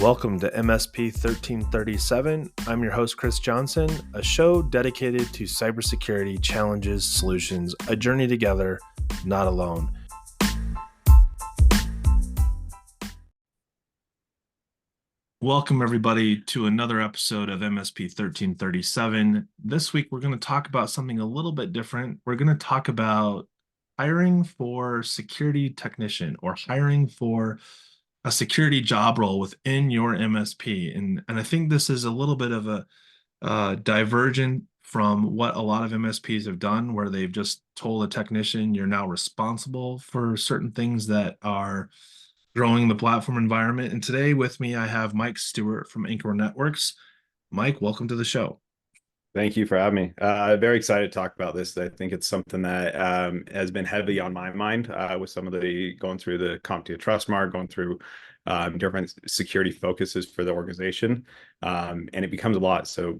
Welcome to MSP 1337. I'm your host, Chris Johnson, a show dedicated to cybersecurity challenges, solutions, a journey together, not alone. Welcome, everybody, to another episode of MSP 1337. This week, we're going to talk about something a little bit different. We're going to talk about hiring for security technician or hiring for a security job role within your MSP. And I think this is a little bit of a divergent from what a lot of MSPs have done, where they've just told a technician, you're now responsible for certain things that are growing the platform environment. And today with me, I have Mike Stewart from Anchor Networks. Mike, welcome to the show. Thank you for having me. Very excited to talk about this. I think it's something that has been heavy on my mind with some of going through the CompTIA Trust Mark, going through different security focuses for the organization. And it becomes a lot. So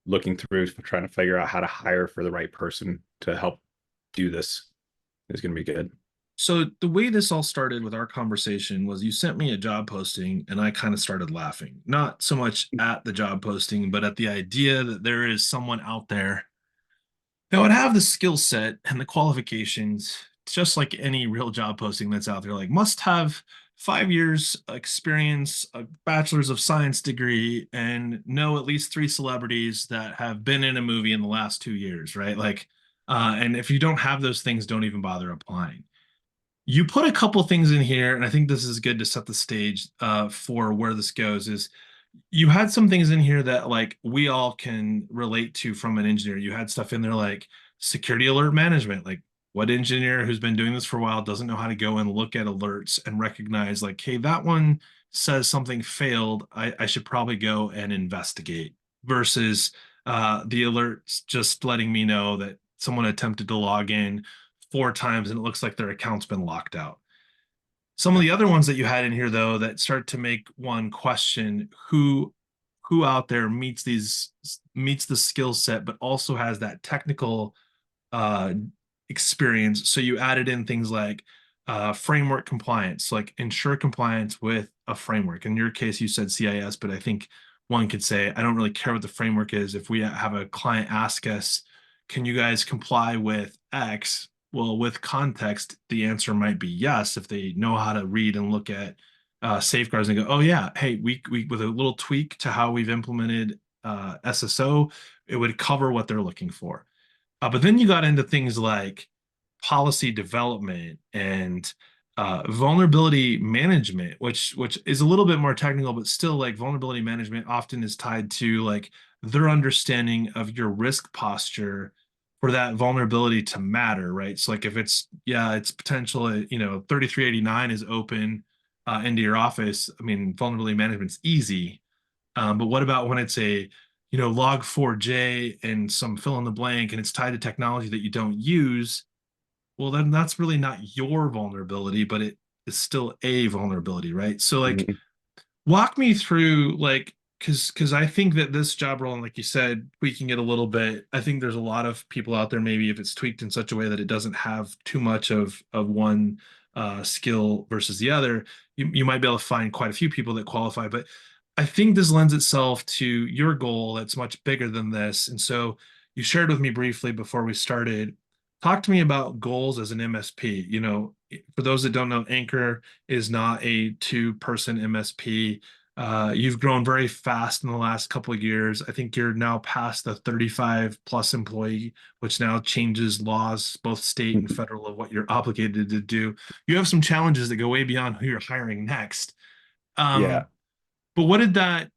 looking through, trying to figure out how to hire for the right person to help do this is going to be good. So the way this all started with our conversation was you sent me a job posting and I kind of started laughing, not so much at the job posting, but at the idea that there is someone out there that would have the skill set and the qualifications, just like any real job posting that's out there, like must have 5 years experience, a bachelor's of science degree, and know at least 3 celebrities that have been in a movie in the last 2 years, right? And if you don't have those things, don't even bother applying. You put a couple things in here, and I think this is good to set the stage for where this goes. Is you had some things in here that like we all can relate to from an engineer. You had stuff in there like security alert management. Like, what engineer who's been doing this for a while doesn't know how to go and look at alerts and recognize like, hey, that one says something failed. I should probably go and investigate versus the alerts just letting me know that someone attempted to log in 4 times and it looks like their account's been locked out. Some of the other ones that you had in here, though, that start to make one question who out there meets the skill set, but also has that technical uh, experience. So you added in things like framework compliance, like ensure compliance with a framework. In your case, you said CIS, but I think one could say, I don't really care what the framework is. If we have a client ask us, can you guys comply with X? Well, with context, the answer might be yes if they know how to read and look at safeguards and go, oh yeah, hey, we with a little tweak to how we've implemented SSO, it would cover what they're looking for. But then you got into things like policy development and vulnerability management, which is a little bit more technical, but still like vulnerability management often is tied to like their understanding of your risk posture for that vulnerability to matter, right? So like if it's potential, 3389 is open into your office. I mean, vulnerability management's easy. But what about when it's a log4j and some fill in the blank and it's tied to technology that you don't use? Well, then that's really not your vulnerability, but it is still a vulnerability, right? So like Mhm. walk me through like because I think that this job role, and like you said, tweaking it a little bit, I think there's a lot of people out there, maybe if it's tweaked in such a way that it doesn't have too much of one skill versus the other, you might be able to find quite a few people that qualify. But I think this lends itself to your goal that's much bigger than this. And so you shared with me briefly before we started. Talk to me about goals as an MSP. For those that don't know, Anchor is not a two-person MSP. You've grown very fast in the last couple of years. I think you're now past the 35 plus employee, which now changes laws, both state and federal, of what you're obligated to do. You have some challenges that go way beyond who you're hiring next. Yeah. Um, but what did that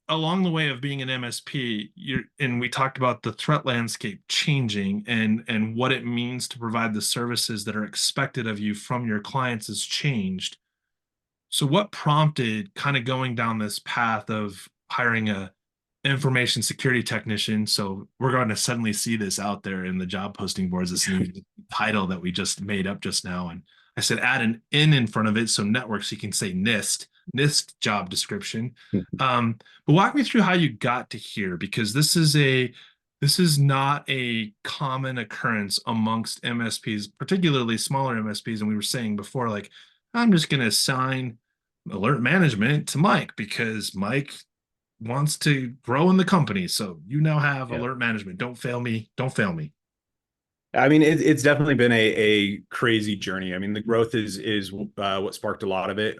along the way of being an MSP, and we talked about the threat landscape changing and what it means to provide the services that are expected of you from your clients has changed. So what prompted kind of going down this path of hiring a information security technician? So we're going to suddenly see this out there in the job posting boards, this new title that we just made up just now. And I said, add an N in front of it. So network, so you can say NIST job description. But walk me through how you got to here, because this is not a common occurrence amongst MSPs, particularly smaller MSPs. And we were saying before, like, I'm just going to assign alert management to Mike because Mike wants to grow in the company. So you now have Yeah. alert management. Don't fail me. Don't fail me. I mean, it's definitely been a crazy journey. I mean, the growth is what sparked a lot of it.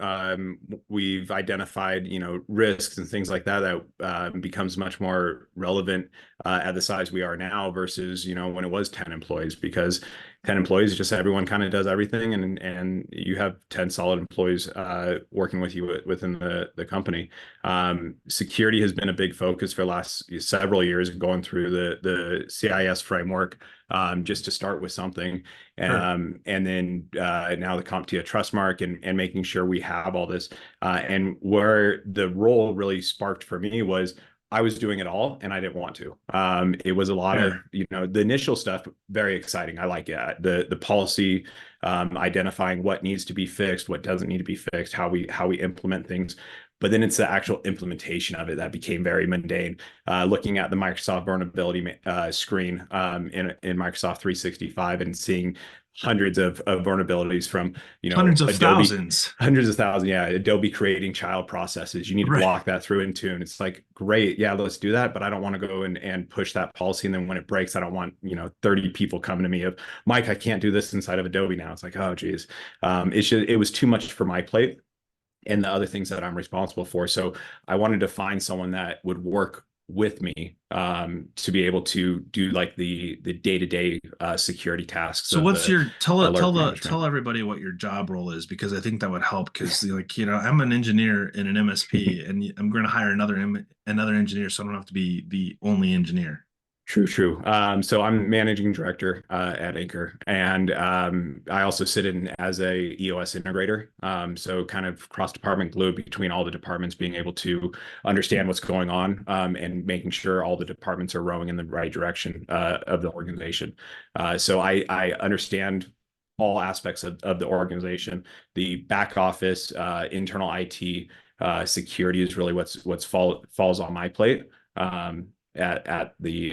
We've identified, risks and things like that becomes much more relevant at the size we are now versus, when it was 10 employees, because 10 employees, just everyone kind of does everything, and you have 10 solid employees working with you within the company. Security has been a big focus for the last several years, going through the CIS framework, just to start with something. Sure. And then now the CompTIA trust mark, and making sure we have all this. And where the role really sparked for me was I was doing it all and I didn't want to. It was a lot of, Fair. the initial stuff, very exciting. I like it. The policy, identifying what needs to be fixed, what doesn't need to be fixed, how we implement things. But then it's the actual implementation of it that became very mundane. Looking at the Microsoft vulnerability screen in Microsoft 365 and seeing hundreds of vulnerabilities from Hundreds of Adobe, thousands. hundreds of thousands, yeah, Adobe creating child processes. You need to Right. block that through Intune. It's like, great, yeah, let's do that, but I don't want to go and push that policy, and then when it breaks, I don't want 30 people coming to me of, Mike, I can't do this inside of Adobe now. It's like, oh geez. It was too much for my plate and the other things that I'm responsible for. So I wanted to find someone that would work with me, to be able to do like the day-to-day security tasks So of what's the your alert management. tell everybody what your job role is because I think that would help because like I'm an engineer in an MSP and I'm going to hire another engineer so I don't have to be the only engineer. True, true. So I'm managing director at Anchor, and I also sit in as a EOS integrator. So kind of cross department glue between all the departments, being able to understand what's going on, and making sure all the departments are rowing in the right direction of the organization. So I understand all aspects of the organization, the back office, internal IT, security is really falls on my plate. At the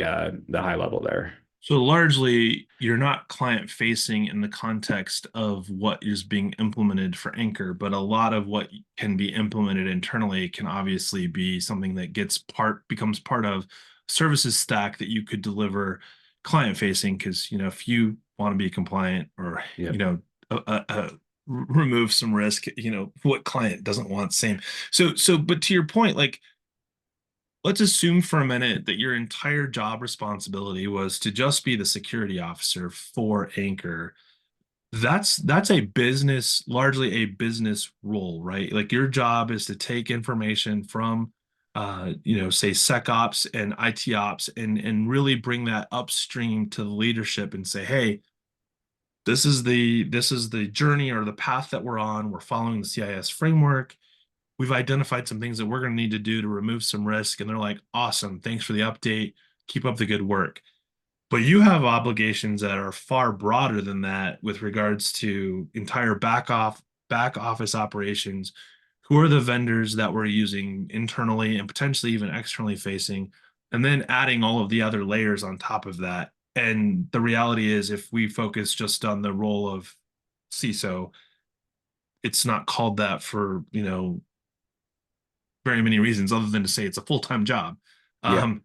high level there. So largely, you're not client facing in the context of what is being implemented for Anchor, but a lot of what can be implemented internally can obviously be something that becomes part of services stack that you could deliver client facing. Because if you want to be compliant or Yep. remove some risk, what client doesn't want same. But to your point, like let's assume for a minute that your entire job responsibility was to just be the security officer for Anchor. That's largely a business role, right? Like your job is to take information from say SecOps and IT ops and really bring that upstream to the leadership and say, hey, this is the journey or the path that we're on. We're following the CIS framework. We've identified some things that we're going to need to do to remove some risk. And they're like, awesome. Thanks for the update. Keep up the good work. But you have obligations that are far broader than that with regards to entire back office operations. Who are the vendors that we're using internally and potentially even externally facing? And then adding all of the other layers on top of that. And the reality is, if we focus just on the role of CISO, it's not called that for, very many reasons other than to say it's a full-time job. Yeah. Um,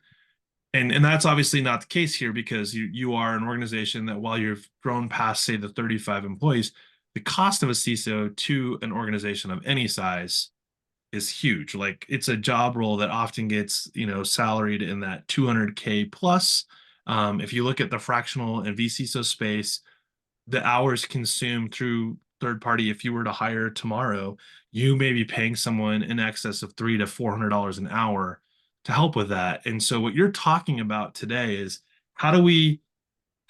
and that's obviously not the case here because you are an organization that while you've grown past, say, the 35 employees, the cost of a CISO to an organization of any size is huge. Like it's a job role that often gets, salaried in that 200K plus. If you look at the fractional and vCISO space, the hours consumed through third party, if you were to hire tomorrow, you may be paying someone in excess of $300 to $400 an hour to help with that. And so what you're talking about today is how do we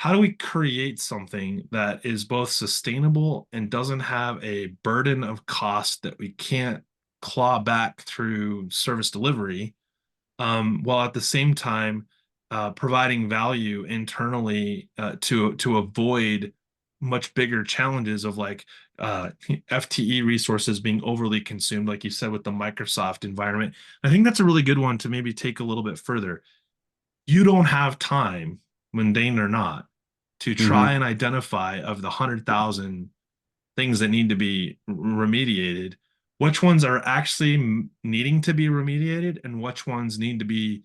how do we create something that is both sustainable and doesn't have a burden of cost that we can't claw back through service delivery, while at the same time providing value internally to avoid much bigger challenges of like FTE resources being overly consumed, like you said with the Microsoft environment. I think that's a really good one to maybe take a little bit further. You don't have time, mundane or not, to try Hmm. and identify of the 100,000 things that need to be remediated. which ones are actually needing to be remediated and which ones need to be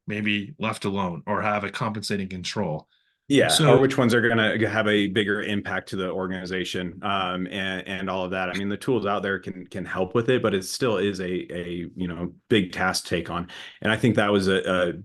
maybe left alone or have a compensating control. Yeah, or So which ones are going to have a bigger impact to the organization, and all of that. I mean, the tools out there can help with it, but it still is a big task to take on. And I think that was a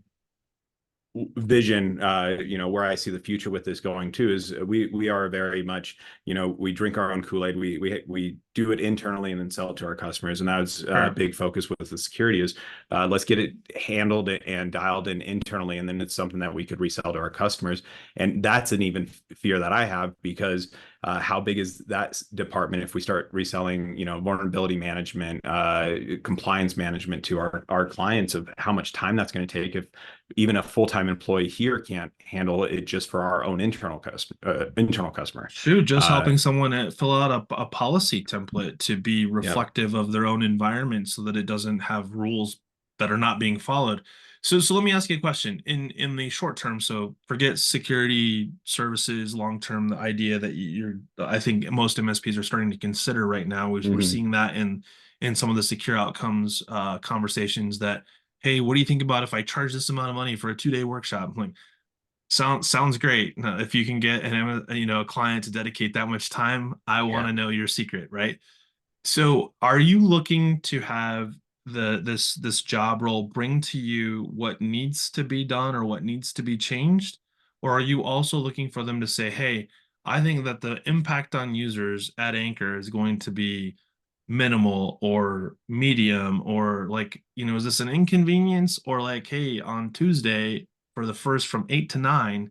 vision, where I see the future with this going too is we are very much, we drink our own Kool-Aid. We do it internally and then sell it to our customers. And that was a sure. big focus with the security is let's get it handled and dialed in internally, and then it's something that we could resell to our customers. And that's an even fear that I have because how big is that department if we start reselling, vulnerability management, compliance management to our clients, of how much time that's going to take if even a full-time employee here can't handle it just for our own internal customer. Shoot, just Uh, helping someone fill out a policy template to be yeah. reflective of their own environment so that it doesn't have rules that are not being followed. So let me ask you a question. In the short term, so forget security services, long term, the idea that I think most MSPs are starting to consider right now, we're Mhm. seeing that in some of the secure outcomes conversations that, hey, what do you think about if I charge this amount of money for a 2-day workshop? I'm like, sounds great. If you can get a client to dedicate that much time, I want Yeah. to know your secret, right? So, are you looking to have this job role bring to you what needs to be done or what needs to be changed? Or are you also looking for them to say, "Hey, I think that the impact on users at Anchor is going to be minimal or medium or like, is this an inconvenience or like, hey, on Tuesday for the first from 8 to 9,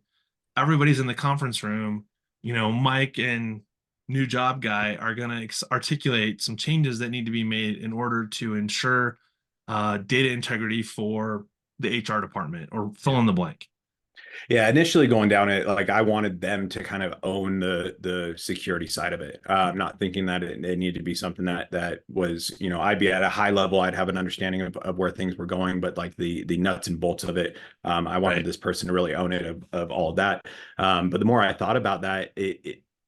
everybody's in the conference room. Mike and new job guy are going to articulate some changes that need to be made in order to ensure data integrity for the HR department or fill Yeah. in the blank." Yeah, initially going down it, like I wanted them to kind of own the security side of it. Not thinking that it needed to be something that was, I'd be at a high level, I'd have an understanding of where things were going, but like the nuts and bolts of it, I wanted Right. this person to really own it of all of that. But the more I thought about that,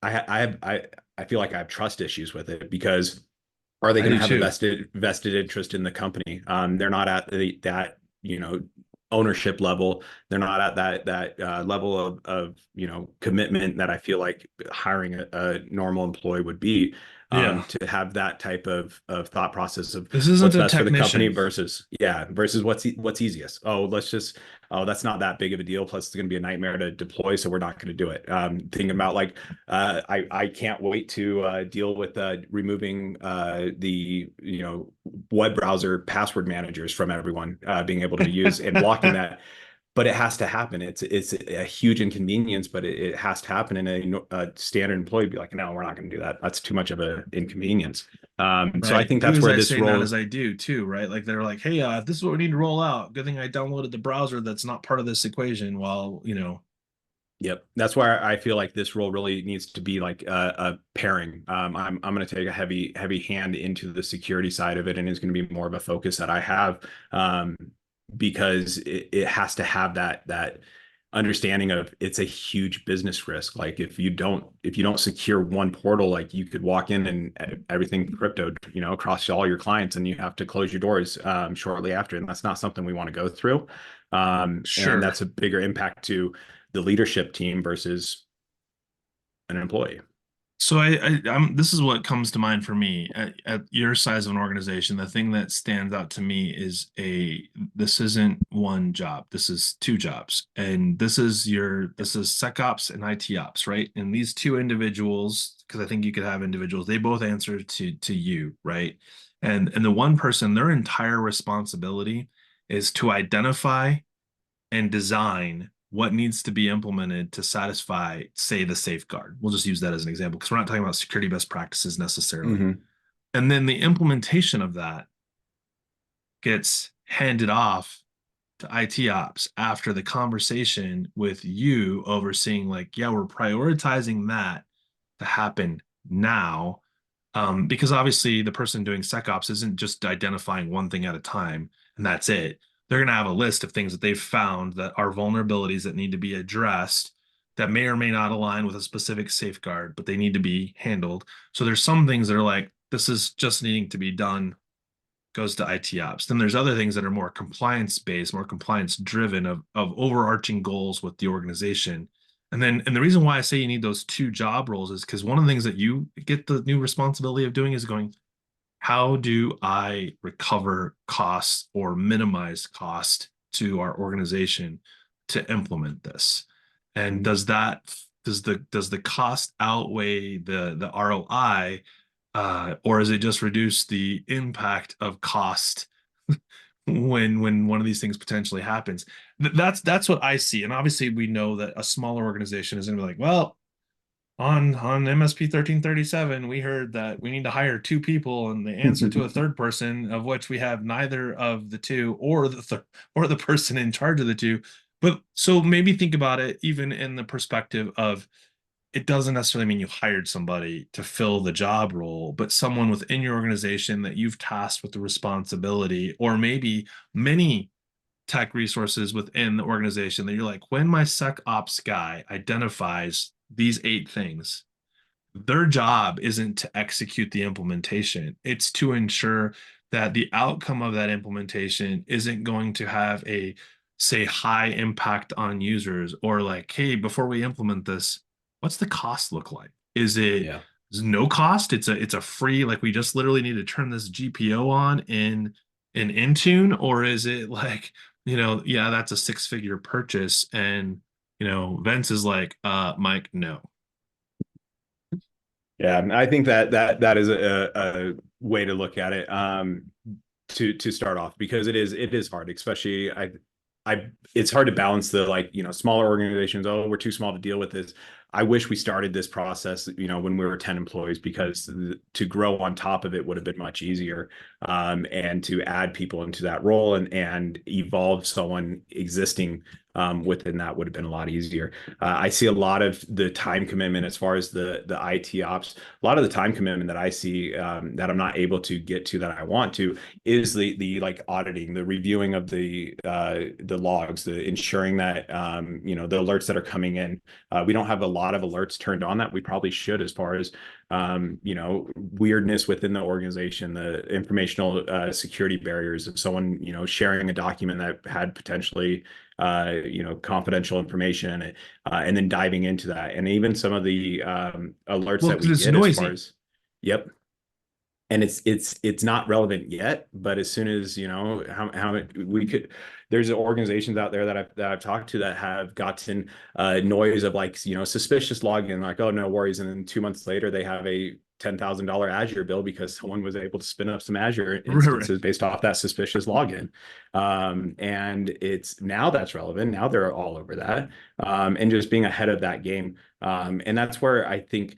I feel like I have trust issues with it because are they I going to do have a too. vested interest in the company? They're not at that ownership level. They're not at that level of commitment that I feel like hiring a normal employee would be, Yeah. to have that type of thought process of This isn't what's a best for the company technician. versus what's easiest. Oh, that's not that big of a deal. Plus, it's going to be a nightmare to deploy, so we're not going to do it. Thinking about like I can't wait to deal with removing the web browser password managers from everyone being able to use and blocking that. But it has to happen. It's a huge inconvenience, but it has to happen. And a standard employee would be like, no, we're not going to do that. That's too much of an inconvenience. So I Right. think Do that's as where I this say, not as role. I do, too, right? Like they're like, hey, this is what we need to roll out. Good thing I downloaded the browser that's not part of this equation while. Yep, that's why I feel like this role really needs to be like a pairing. I'm going to take a heavy hand into the security side of it, and it's going to be more of a focus that I have, because it has to have that understanding of it's a huge business risk. Like if you don't secure one portal, like you could walk in and everything crypto, across all your clients, and you have to close your doors shortly after, and that's not something we want to go through. And Sure. that's a bigger impact to the leadership team versus an employee. So this is what comes to mind for me at your size of an organization. The thing that stands out to me is this isn't one job. This is two jobs. And this is SecOps and IT ops, right? And these two individuals, because I think you could have individuals, they both answer to you, right? And the one person, their entire responsibility is to identify and design what needs to be implemented to satisfy, say, the safeguard. We'll just use that as an example because we're not talking about security best practices necessarily. Mm-hmm. And then the implementation of that gets handed off to IT ops after the conversation with you overseeing, like, yeah, we're prioritizing that to happen now. Because obviously the person doing SecOps isn't just identifying one thing at a time and that's it. They're going to have a list of things that they've found that are vulnerabilities that need to be addressed that may or may not align with a specific safeguard, but they need to be handled. So there's some things that are like, this is just needing to be done, goes to IT ops. Then there's other things that are more compliance based, more compliance driven of overarching goals with the organization. And the reason why I say you need those two job roles is because one of the things that you get the new responsibility of doing is going, how do I recover costs or minimize cost to our organization to implement this? And does the cost outweigh the ROI, or is it just reduce the impact of cost when one of these things potentially happens? That's what I see. And obviously, we know that a smaller organization is going to be like, well, on MSP 1337, we heard that we need to hire two people and the answer to a third person, of which we have neither of the two or or the person in charge of the two. But so maybe think about it even in the perspective of, it doesn't necessarily mean you hired somebody to fill the job role, but someone within your organization that you've tasked with the responsibility, or maybe many tech resources within the organization that you're like, when my SecOps guy identifies these 8 things, their job isn't to execute the implementation. It's to ensure that the outcome of that implementation isn't going to have a, say, high impact on users, or like, hey, before we implement this, what's the cost look like? Yeah. Is no cost? It's a free, like we just literally need to turn this GPO on in Intune, or is it like, yeah, that's a 6-figure purchase, and Vince is like, Mike, no. Yeah, I think that is a way to look at it. To start off, because it is hard, especially it's hard to balance the, like, smaller organizations. Oh, we're too small to deal with this. I wish we started this process, when we were 10 employees, because to grow on top of it would have been much easier. And to add people into that role and evolve someone existing within that would have been a lot easier. I see a lot of the time commitment as far as the IT ops. A lot of the time commitment that I see, that I'm not able to get to that I want to, is the like auditing, the reviewing of the logs, the ensuring that the alerts that are coming in. We don't have a lot of alerts turned on that we probably should, as far as weirdness within the organization, the informational security barriers of someone sharing a document that had potentially confidential information, and then diving into that, and even some of the alerts Well, that because we it's get as far noisy. as, yep. And it's not relevant yet, but as soon as how we could, there's organizations out there that I've talked to that have gotten noise of, like, suspicious login, like, oh, no worries, and then 2 months later they have a $10,000 Azure bill because someone was able to spin up some Azure Right. instances based off that suspicious login. And it's now that's relevant. Now they're all over that, and just being ahead of that game. And that's where I think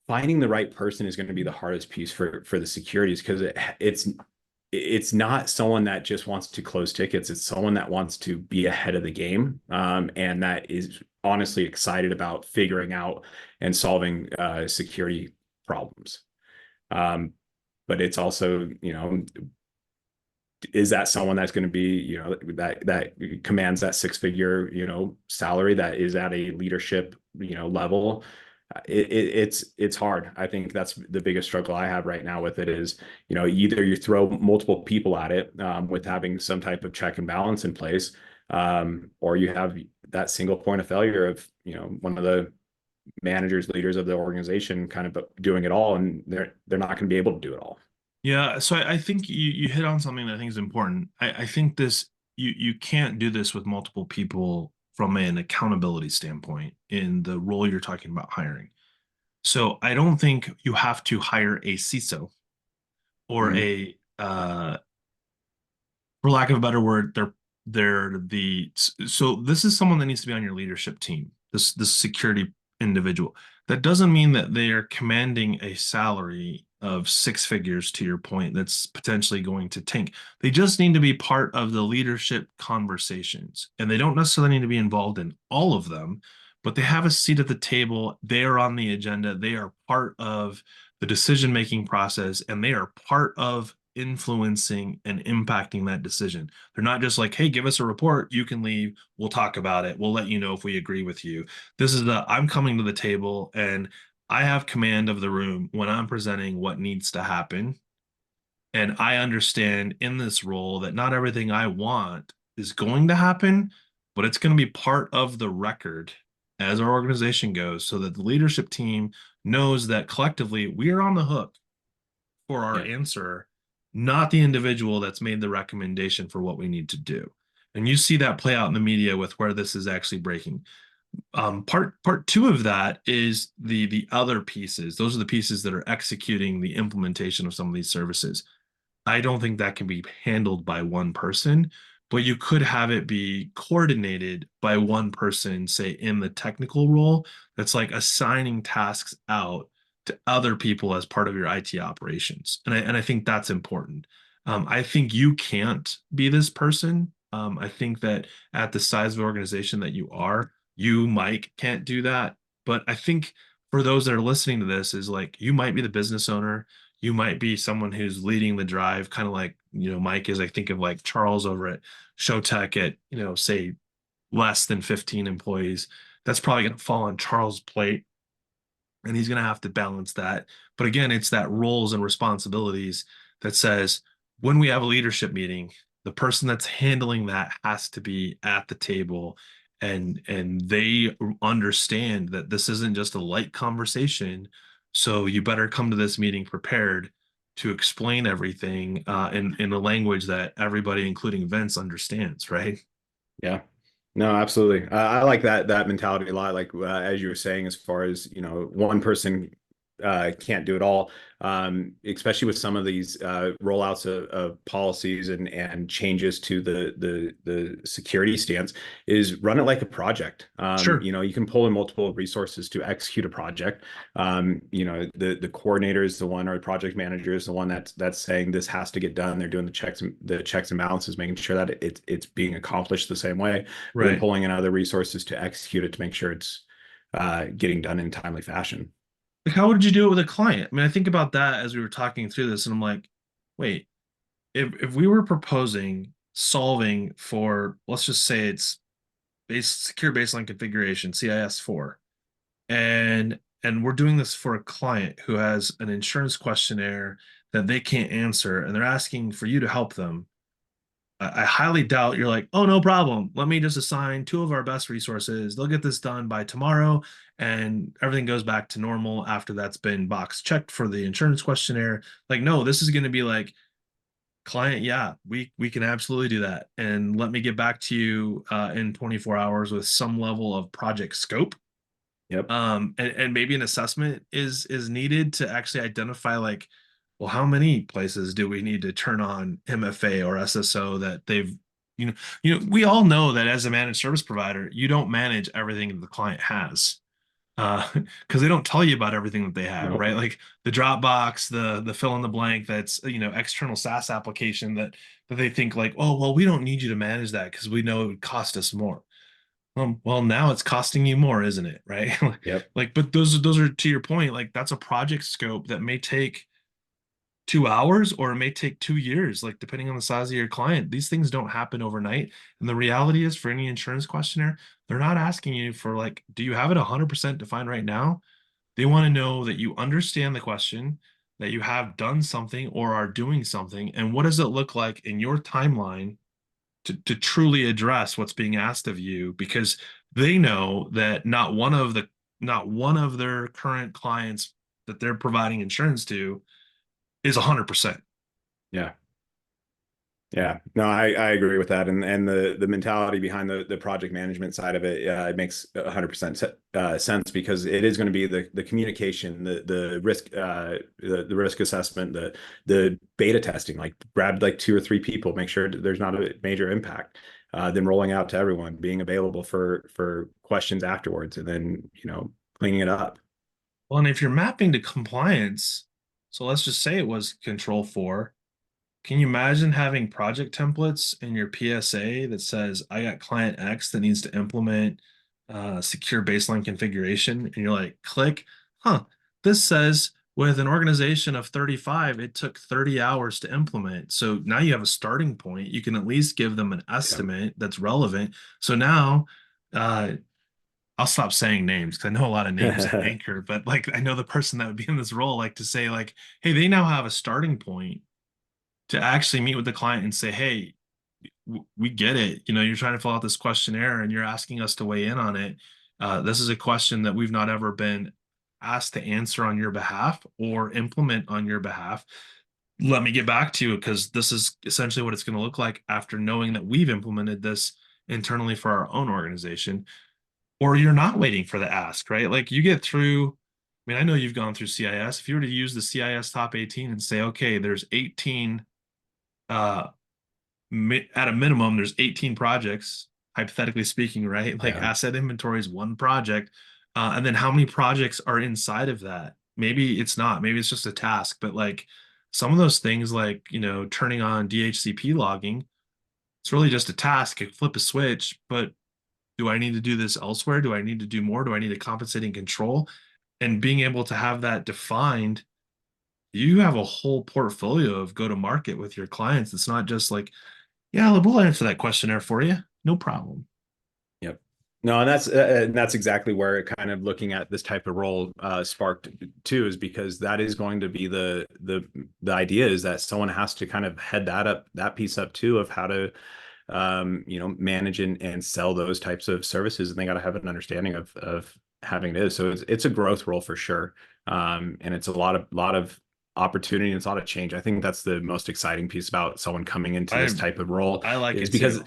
finding the right person is going to be the hardest piece for the securities, because it's not someone that just wants to close tickets. It's someone that wants to be ahead of the game, and that is honestly excited about figuring out and solving security problems. Um, but it's also, is that someone that's going to be, that commands that 6-figure, salary, that is at a leadership, level? It's hard. I think that's the biggest struggle I have right now with it is, either you throw multiple people at it, with having some type of check and balance in place, or you have that single point of failure of, one of the managers, leaders of the organization kind of doing it all, and they're not going to be able to do it all. Yeah, so I think you hit on something that I think is important. I think this, you can't do this with multiple people from an accountability standpoint in the role you're talking about hiring. So I don't think you have to hire a CISO or Mhm. for lack of a better word, so this is someone that needs to be on your leadership team. This security individual. That doesn't mean that they are commanding a salary of 6 figures, to your point, that's potentially going to tank. They just need to be part of the leadership conversations, and they don't necessarily need to be involved in all of them, but they have a seat at the table. They are on the agenda. They are part of the decision-making process, and they are part of influencing and impacting that decision. They're not just like, hey, give us a report, you can leave, we'll talk about it, we'll let you know if we agree with you. This is the, I'm coming to the table and I have command of the room when I'm presenting what needs to happen. And I understand in this role that not everything I want is going to happen, but it's going to be part of the record as our organization goes so that the leadership team knows that collectively we are on the hook for our Yeah. answer, not the individual that's made the recommendation for what we need to do. And you see that play out in the media with where this is actually breaking. Part two of that is the other pieces. Those are the pieces that are executing the implementation of some of these services. I don't think that can be handled by one person, but you could have it be coordinated by one person, say in the technical role, that's like assigning tasks out to other people as part of your IT operations. And I think that's important. I think you can't be this person. I think that at the size of organization that you are, you, Mike, can't do that. But I think for those that are listening to this, is like you might be the business owner, you might be someone who's leading the drive, kind of like, Mike is. I think of like Charles over at Showtech at, say less than 15 employees. That's probably going to fall on Charles' plate and he's going to have to balance that. But again, it's that roles and responsibilities that says when we have a leadership meeting, the person that's handling that has to be at the table and they understand that this isn't just a light conversation. So you better come to this meeting prepared to explain everything in a language that everybody, including Vince, understands, right? Yeah. No, absolutely. I like that mentality a lot. Like as you were saying, as far as one person can't do it all. Especially with some of these rollouts of policies and changes to the security stance, is run it like a project. Sure. You can pull in multiple resources to execute a project. The coordinator is the one, or the project manager is the one that's saying this has to get done. They're doing the checks and balances, making sure that it's being accomplished the same way, but then Right. pulling in other resources to execute it to make sure it's getting done in a timely fashion. Like, how would you do it with a client? I mean, I think about that as we were talking through this, and I'm like, wait, if we were proposing solving for, let's just say it's secure baseline configuration, CIS4, and we're doing this for a client who has an insurance questionnaire that they can't answer, and they're asking for you to help them. I highly doubt you're like, oh, no problem. Let me just assign two of our best resources. They'll get this done by tomorrow, and everything goes back to normal after that's been box checked for the insurance questionnaire. Like, no, this is going to be like, client, yeah, we can absolutely do that, and let me get back to you in 24 hours with some level of project scope. Yep. And maybe an assessment is needed to actually identify like, well, how many places do we need to turn on MFA or SSO that they've, you know, we all know that as a managed service provider, you don't manage everything that the client has. Because they don't tell you about everything that they have, Nope. right? Like the Dropbox, the fill in the blank, that's external SaaS application that they think like, oh well, we don't need you to manage that because we know it would cost us more. Well, now it's costing you more, isn't it? Right? Yep. Like, but those are to your point, like that's a project scope that may take 2 hours or it may take 2 years, like depending on the size of your client. These things don't happen overnight. And the reality is for any insurance questionnaire, they're not asking you for like, do you have it 100% defined right now? They want to know that you understand the question, that you have done something or are doing something, and what does it look like in your timeline to truly address what's being asked of you, because they know that not one of their current clients that they're providing insurance to is 100%. Yeah. Yeah, no, I agree with that, and the mentality behind the project management side of it, it makes 100% sense, because it is going to be the communication, the risk, the risk assessment, the beta testing. Like grab like two or three people, make sure there's not a major impact, then rolling out to everyone, being available for questions afterwards, and then cleaning it up. Well, and if you're mapping to compliance, so let's just say it was control 4. Can you imagine having project templates in your PSA that says, I got client X that needs to implement secure baseline configuration? And you're like, click, huh, this says with an organization of 35, it took 30 hours to implement. So now you have a starting point. You can at least give them an Yeah. estimate that's relevant. So now uh, I'll stop saying names because I know a lot of names at Anchor, but like I know the person that would be in this role, like to say like, hey, they now have a starting point to actually meet with the client and say, hey, we get it. You know, you're trying to fill out this questionnaire and you're asking us to weigh in on it. This is a question that we've not ever been asked to answer on your behalf or implement on your behalf. Let me get back to you because this is essentially what it's going to look like after knowing that we've implemented this internally for our own organization. Or you're not waiting for the ask, right? Like you get through, I mean, I know you've gone through CIS. If you were to use the CIS top 18 and say, okay, there's 18 uh at a minimum, there's 18 projects, hypothetically speaking, right? Like Yeah. asset inventory is one project. And then how many projects are inside of that? Maybe it's not, maybe it's just a task, but like some of those things, like, you know, turning on DHCP logging, it's really just a task. I flip a switch, but do I need to do this elsewhere? Do I need to do more? Do I need to compensate and control? And being able to have that defined, you have a whole portfolio of go to market with your clients. It's not just like, yeah, we'll answer that questionnaire for you. No problem. Yep. No, and that's exactly where it kind of looking at this type of role sparked too, is because that is going to be the idea is that someone has to kind of head that piece up too of how to manage and sell those types of services, and they got to have an understanding of having it is. So it's a growth role for sure, and it's a lot of opportunity and it's a lot of change. I think that's the most exciting piece about someone coming into I this type of role I like is it because too.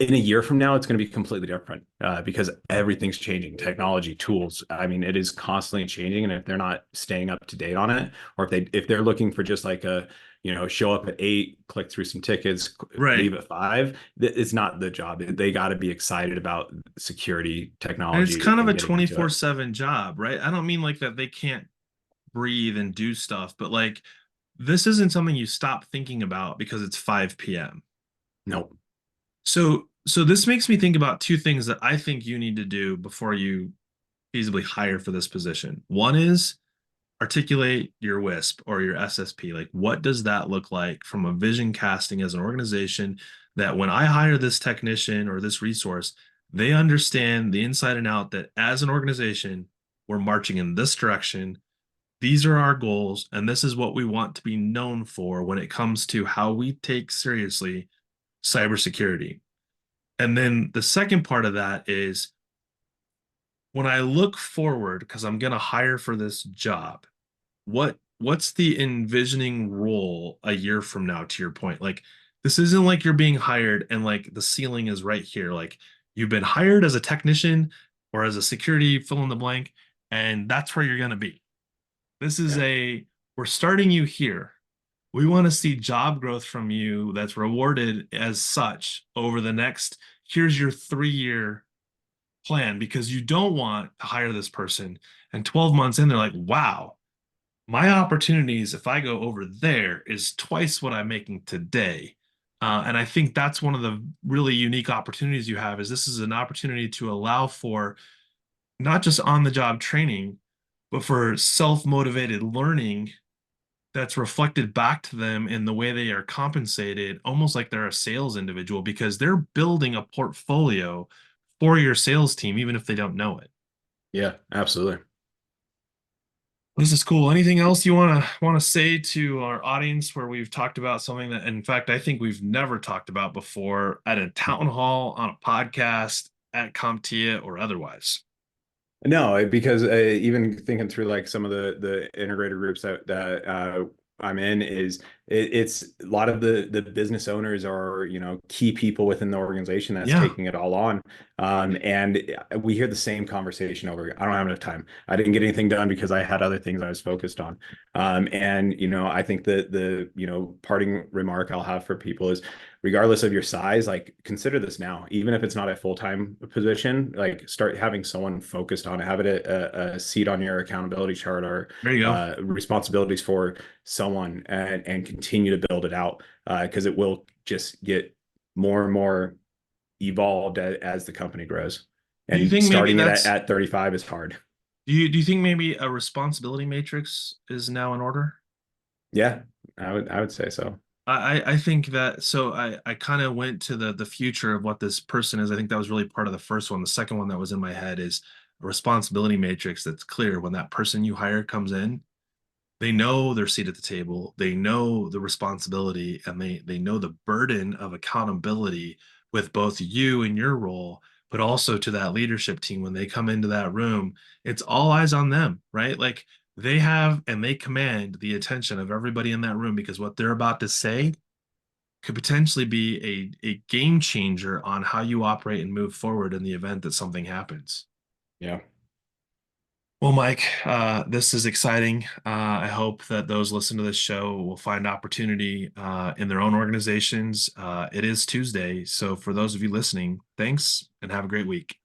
in a year from now, it's going to be completely different because everything's changing. Technology, tools. I mean, it is constantly changing, and if they're not staying up to date on it, or if they're looking for just like a show up at 8, click through some tickets, Right. leave at 5, it's not the job. They got to be excited about security, And it's technology, kind of and a getting into it. 24/7 job, right? I don't mean like that they can't breathe and do stuff, but like this isn't something you stop thinking about because it's 5 p.m. Nope. So this makes me think about two things that I think you need to do before you feasibly hire for this position. One is articulate your WISP or your SSP. Like, what does that look like from a vision casting as an organization that when I hire this technician or this resource, they understand the inside and out that as an organization, we're marching in this direction. These are our goals, and this is what we want to be known for when it comes to how we take seriously cybersecurity. And then the second part of that is when I look forward, because I'm going to hire for this job, what's the envisioning role a year from now, to your point? Like this isn't like you're being hired and like the ceiling is right here. Like you've been hired as a technician or as a security fill in the blank, and that's where you're going to be. This is Yeah. we're starting you here. We want to see job growth from you that's rewarded as such over the next, here's your 3 year plan, because you don't want to hire this person and 12 months in, they're like, wow, my opportunities, if I go over there, is twice what I'm making today. And I think that's one of the really unique opportunities you have is this is an opportunity to allow for not just on the job training, but for self-motivated learning that's reflected back to them in the way they are compensated, almost like they're a sales individual because they're building a portfolio for your sales team, even if they don't know it. Yeah, absolutely. This is cool. Anything else you want to say to our audience where we've talked about something that, in fact, I think we've never talked about before at a town hall, on a podcast, at CompTIA, or otherwise? No, because even thinking through like some of the integrated groups that I'm in is it's a lot of the business owners are key people within the organization that's Yeah, taking it all on, and we hear the same conversation over. I don't have enough time. I didn't get anything done because I had other things I was focused on, and I think that the parting remark I'll have for people is regardless of your size, like consider this now, even if it's not a full-time position, like start having someone focused on it, have it a seat on your accountability chart or there you go. responsibilities for someone and continue to build it out because it will just get more and more evolved as the company grows. Do you And think maybe starting it that's, at 35 is hard. do you think maybe a responsibility matrix is now in order? Yeah, I would say so. I think that so I kind of went to the future of what this person is. I think that was really part of the first one. The second one that was in my head is responsibility matrix that's clear when that person you hire comes in, they know their seat at the table, they know the responsibility, and they know the burden of accountability with both you and your role, but also to that leadership team when they come into that room. It's all eyes on them, right? Like they have and they command the attention of everybody in that room because what they're about to say could potentially be a game changer on how you operate and move forward in the event that something happens. Yeah. Well, Mike, this is exciting. I hope that those listen to this show will find opportunity in their own organizations. It is Tuesday, so for those of you listening, thanks and have a great week.